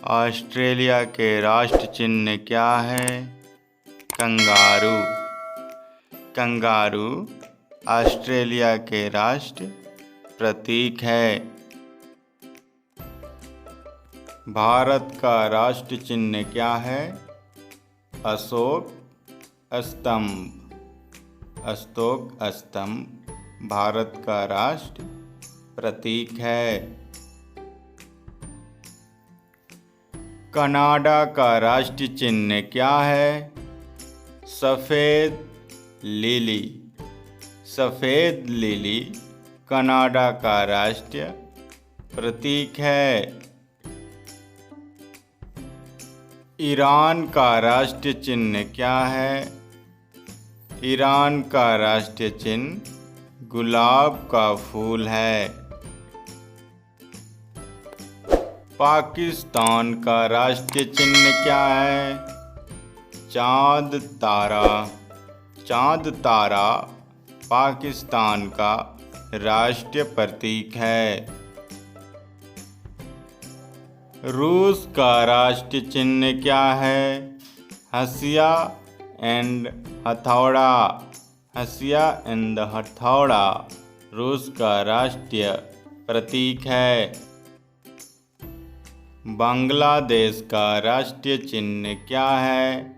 Australia के राष्ट्र चिन्ह क्या है? कंगारू। कंगारू ऑस्ट्रेलिया के राष्ट्र प्रतीक है। भारत का राष्ट्र चिन्ह क्या है? अशोक स्तंभ। अशोक स्तंभ भारत का राष्ट्र प्रतीक है। कनाडा का राष्ट्र चिन्ह क्या है? सफ़ेद लिली। सफ़ेद लिली कनाडा का राष्ट्रीय प्रतीक है। ईरान का राष्ट्रीय चिन्ह क्या है? ईरान का राष्ट्रीय चिन्ह गुलाब का फूल है। पाकिस्तान का राष्ट्रीय चिन्ह क्या है? चांद तारा। चांद तारा पाकिस्तान का राष्ट्रीय प्रतीक है। रूस का राष्ट्रीय चिन्ह क्या है? हंसिया एंड हथौड़ा। हंसिया एंड हथौड़ा रूस का राष्ट्रीय प्रतीक है। बांग्लादेश का राष्ट्रीय चिन्ह क्या है?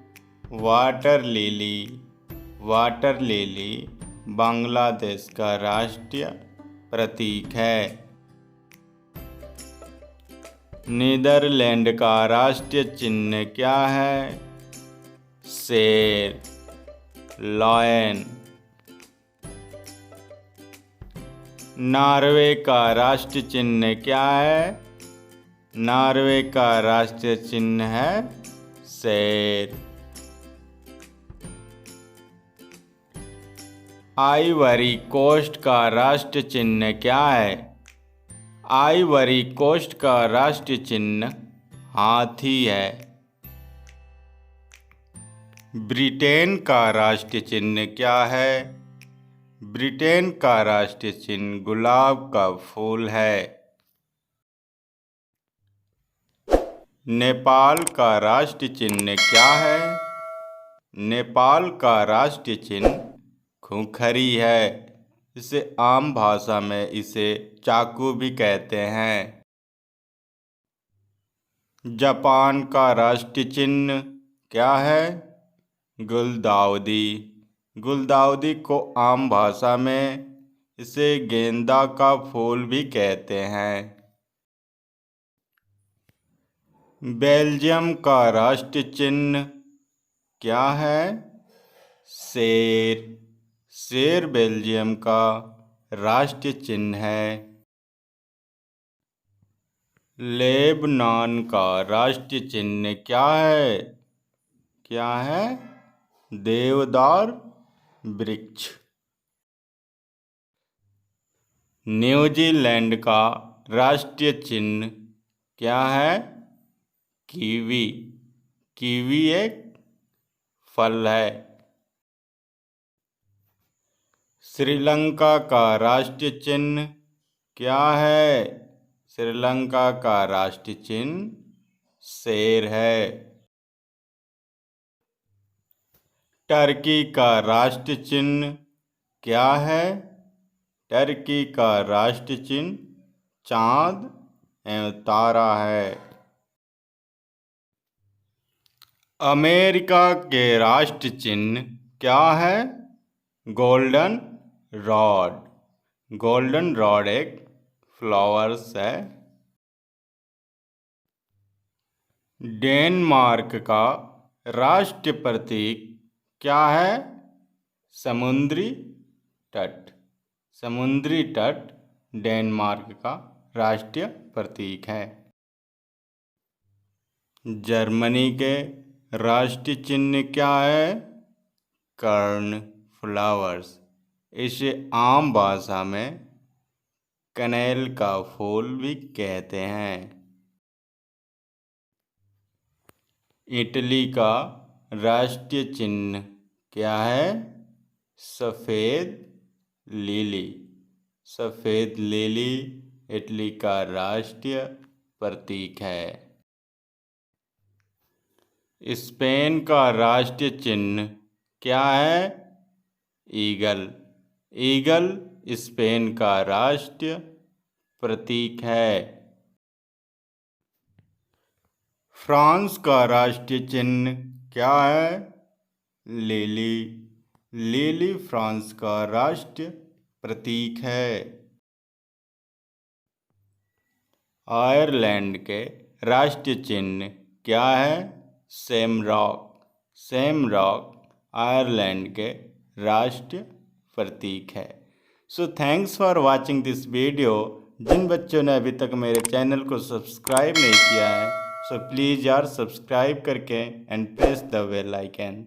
Water lily. Water lily Bangladesh का राष्ट्रीय प्रतीक है। नीदरलैंड का राष्ट्रीय चिन्ह क्या है? शेर, लायन। नॉर्वे का राष्ट्रीय चिन्ह क्या है? नॉर्वे का राष्ट्रीय चिन्ह है शेर। आइवरी कोस्ट का राष्ट्रीय चिन्ह क्या है? आइवरी कोस्ट का राष्ट्रीय चिन्ह हाथी है। ब्रिटेन का राष्ट्रीय चिन्ह क्या है? ब्रिटेन का राष्ट्रीय चिन्ह गुलाब का फूल है। नेपाल का राष्ट्रीय चिन्ह क्या है? नेपाल का राष्ट्रीय चिन्ह खूंखरी है। इसे आम भाषा में इसे चाकू भी कहते हैं। जापान का राष्ट्रीय चिन्ह क्या है? गुलदाउदी। गुलदाउदी को आम भाषा में इसे गेंदा का फूल भी कहते हैं। बेल्जियम का राष्ट्रीय चिन्ह क्या है? शेर। शेर बेल्जियम का राष्ट्रीय चिन्ह है। लेबनान का राष्ट्रीय चिन्ह क्या है? क्या है? देवदार वृक्ष। न्यूजीलैंड का राष्ट्रीय चिन्ह क्या है? कीवी। कीवी एक फल है। श्रीलंका का राष्ट्रीय चिन्ह क्या है? श्रीलंका का राष्ट्रीय चिन्ह शेर है। टर्की का राष्ट्रीय चिन्ह क्या है? टर्की का राष्ट्रीय चिन्ह चांद एवं तारा है। अमेरिका के राष्ट्रीय चिन्ह क्या है? Golden rod. गोल्डन रॉड एक फ्लावर्स है। डेनमार्क का राष्ट्रीय प्रतीक क्या है? समुद्री तट। समुद्री तट डेनमार्क का राष्ट्रीय प्रतीक है। जर्मनी के राष्ट्रीय चिन्ह क्या है? कर्ण फ्लावर्स। इसे आम भाषा में कनेल का फूल भी कहते हैं। इटली का राष्ट्रीय चिन्ह क्या है? सफ़ेद लिली। सफ़ेद लिली इटली का राष्ट्रीय प्रतीक है। स्पेन का राष्ट्रीय चिन्ह क्या है? ईगल। ईगल स्पेन का राष्ट्रीय प्रतीक है। फ्रांस का राष्ट्रीय चिन्ह क्या है? लिली। लिली फ्रांस का राष्ट्रीय प्रतीक है। आयरलैंड के राष्ट्रीय चिन्ह क्या है? शैमरॉक। शैमरॉक आयरलैंड के राष्ट्रीय प्रतीक है। So thanks for watching this video. जिन बच्चों ने अभी तक मेरे चैनल को सब्सक्राइब नहीं किया है, सो प्लीज़ यार सब्सक्राइब करके and press the bell icon.